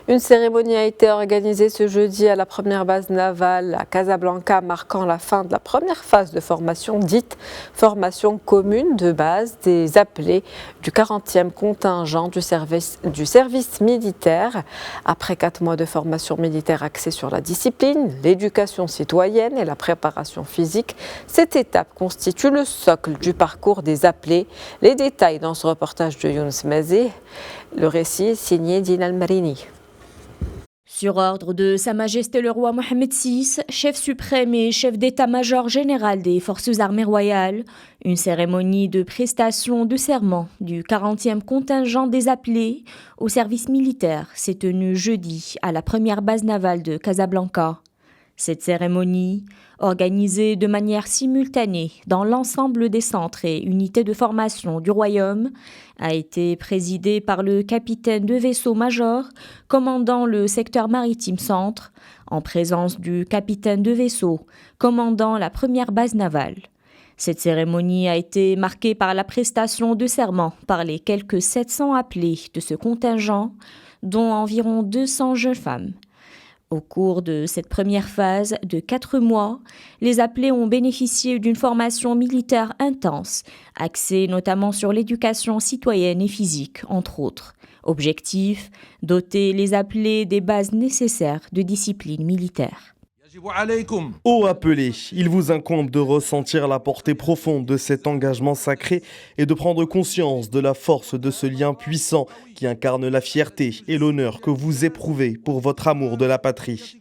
Une cérémonie a été organisée ce jeudi à la première base navale à Casablanca, marquant la fin de la première phase de formation dite formation commune de base des appelés du 40e contingent du service militaire. Après 4 mois de formation militaire axée sur la discipline, l'éducation citoyenne et la préparation physique, cette étape constitue le socle du parcours des appelés. Les détails dans ce reportage de Younes Mazé, le récit est signé Dina Al-Marini. Sur ordre de Sa Majesté le roi Mohammed VI, chef suprême et chef d'état-major général des forces armées royales, une cérémonie de prestation de serment du 40e contingent des appelés au service militaire s'est tenue jeudi à la première base navale de Casablanca. Cette cérémonie, organisée de manière simultanée dans l'ensemble des centres et unités de formation du Royaume, a été présidée par le capitaine de vaisseau-major commandant le secteur maritime centre, en présence du capitaine de vaisseau commandant la première base navale. Cette cérémonie a été marquée par la prestation de serment par les quelques 700 appelés de ce contingent, dont environ 200 jeunes femmes. Au cours de cette première phase de 4 mois, les appelés ont bénéficié d'une formation militaire intense, axée notamment sur l'éducation citoyenne et physique, entre autres. Objectif, doter les appelés des bases nécessaires de discipline militaire. Ô appelés, il vous incombe de ressentir la portée profonde de cet engagement sacré et de prendre conscience de la force de ce lien puissant qui incarne la fierté et l'honneur que vous éprouvez pour votre amour de la patrie.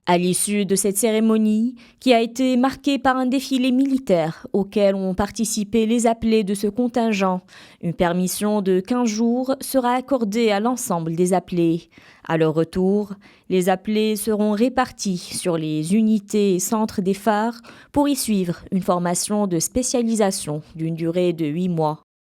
À l'issue de cette cérémonie, qui a été marquée par un défilé militaire auquel ont participé les appelés de ce contingent, une permission de 15 jours sera accordée à l'ensemble des appelés. À leur retour, les appelés seront répartis sur les unités et centres des phares pour y suivre une formation de spécialisation d'une durée de 8 mois.